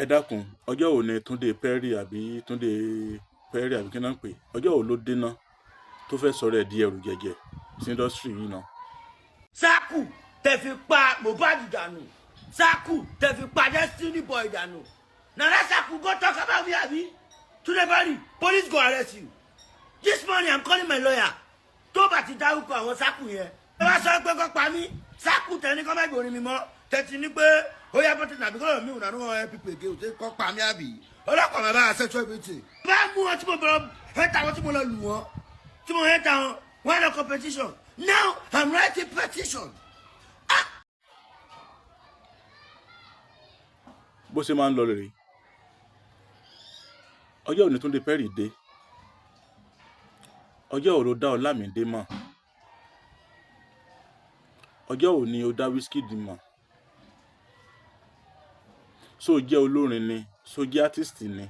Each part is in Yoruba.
ẹ dákun ọjọ́ wo ni Túndé Perry àbí Túndé Perry àbí kí náà ń pè ọjọ́ wo ló dénà tó fẹ́ sọ̀rọ̀ ẹ̀ di ẹrù jẹ̀jẹ̀ sí indọ́sítírì yìí náà. sáàkù tẹ fi pa Mohbad dànù sáàkù tẹ fi pa Destiny Boy dànù nana sáàkù go talk about me abi Túndé Perry police go arrest you this morning I'm calling my lawyer tó bá ti dárúkọ àwọn sáàkù yẹn ẹ wá sọ pé kó pa mí sáàkù tẹ ní kó má gbòòrin mi mọ́ tẹ̀tí ní pé ó yá bọ́tẹ̀ nàbí kọ́lọ̀ mi ò nánú wọn pípé gé òtẹ́ kọ́ pa mí àbí ọlọ́pàá bàbá àṣẹṣọ ibi tì. bá a mú wọn tí mo bẹ̀rẹ̀ hẹ́ta wọn tí mo lọ lù wọn tí mo hẹ́ta wọn wọn lọ competition now I'm writing petition. bó ṣe máa ń lọ rèé ọjọ́ òní Túndé Perry dé ọjọ́ òní ló dá Ọlámídé mọ̀ ọjọ́ òní ó dá Wizkid mọ̀ so jẹ́ olórin ni so jẹ́ artist ni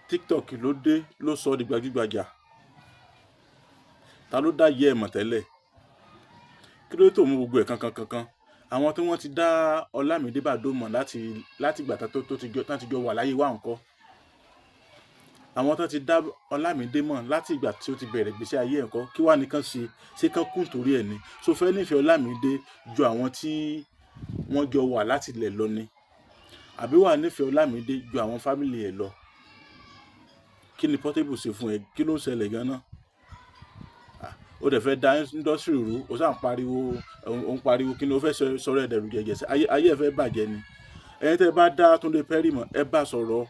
TikTok ló dé ló sọ di gbajúgbajà ta ló dá yẹ ẹ̀ mọ̀ tẹ́lẹ̀ kí ló tó mú gbogbo ẹ̀ kankan àwọn tí wọ́n ti dá Ọlámídé Bàdó mọ̀ láti ìgbà tán ti jọ wà láyé wá ńkọ́ àwọn tó ti dá Ọlámídé mọ̀ láti ìgbà tí ó ti bẹ̀rẹ̀ gbèsè ayé ẹ̀ ńkọ́ kí wá nìkan ṣe kán kún torí ẹ̀ ni so fẹ́ nífẹ̀ẹ́ Ọlámídé ju àwọn tí wọ́n jọ wà láti ilẹ̀ lọ ni àbí wà nífẹ̀ẹ́ Ọlámídé ju àwọn fámìlì ẹ̀ lọ kí ni Portable ṣe fún ẹ kí ló ń ṣẹlẹ̀ gan-an ó dẹ̀ fẹ́ da indọ́sírì rú ó sàn pariwo kí ni ó fẹ́ sọ̀rọ̀ ẹ̀dẹ̀rù jẹ̀jẹ̀ sí ayé ẹ̀ fẹ́ bàjẹ́ ni ẹ̀yin tẹ́ bá dá Túndé Perry mọ̀ ẹ bá sọ̀rọ̀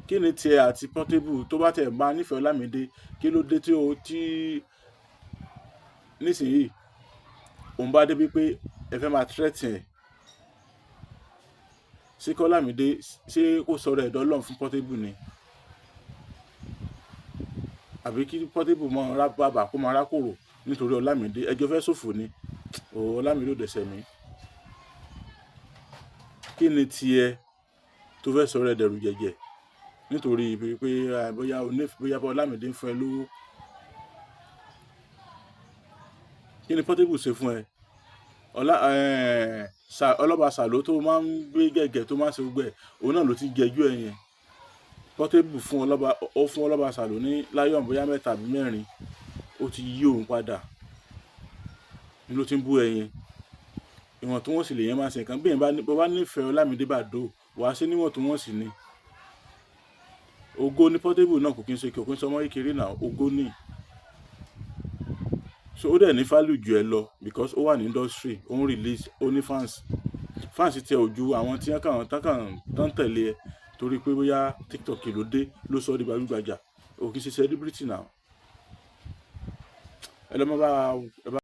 kí ni tiẹ̀ àti Portable tó bá tẹ̀ máa nífẹ̀ẹ́ Ọlámídé kí ló dé tí nísìnyí òun bá débi pé ẹ fẹ́ máa threaten ẹ̀ ṣé kí Ọlámídé ṣé kó sọ̀rọ̀ ẹ̀dọ́ Ọlọ́run fún Portable ni àbí kí Portable mọ bàbà kó máa rákòrò nítorí Ọlámídé ẹjọ́ fẹ́ ṣòfò ni Ọlámídé ò dẹ̀sẹ̀ mí kí ni tiẹ̀ tó fẹ́ sọ̀rọ̀ ẹ̀dẹ̀rù jẹ̀jẹ̀ nítorí pé bóyá Ọlámídé ń fún ẹ lówó kí ni Portable ṣe fún ẹ ọlọ́ba Sàló tó máa ń gbé gẹ̀gẹ̀ tó máa ń ṣe gbogbo ẹ̀ òun náà ló ti jẹjú ẹ̀ yẹn Portable fún ọlọ́ba Sàló ní láyọ̀n bóyá 3 àbí 4 ó ti yí òun padà ní ló ti ń bú ẹ yẹn ìwọ̀ntúnwọ̀nsì lèyẹn máa ń ṣe nǹkan bí èèyàn bá nífẹ̀ẹ́ Ọlámídé Bàdó wàá ṣe níwọ̀ntúnwọ̀nsì ni ògo ní Portable náà kò kí n ṣe kí òkú ń sọmọ kékeré náà ògo ní so ó dẹ̀ ní value jù ẹ lọ because ó wà ní industry ó ń release ó ní fans tẹ ojú àwọn tí tán tẹ̀lé ẹ torí pé bóyá TikTok ló dé ló sọ ọ́ di gbajúgbajà òkè ṣe celebrity náà ẹ lọ́ mọ́ bá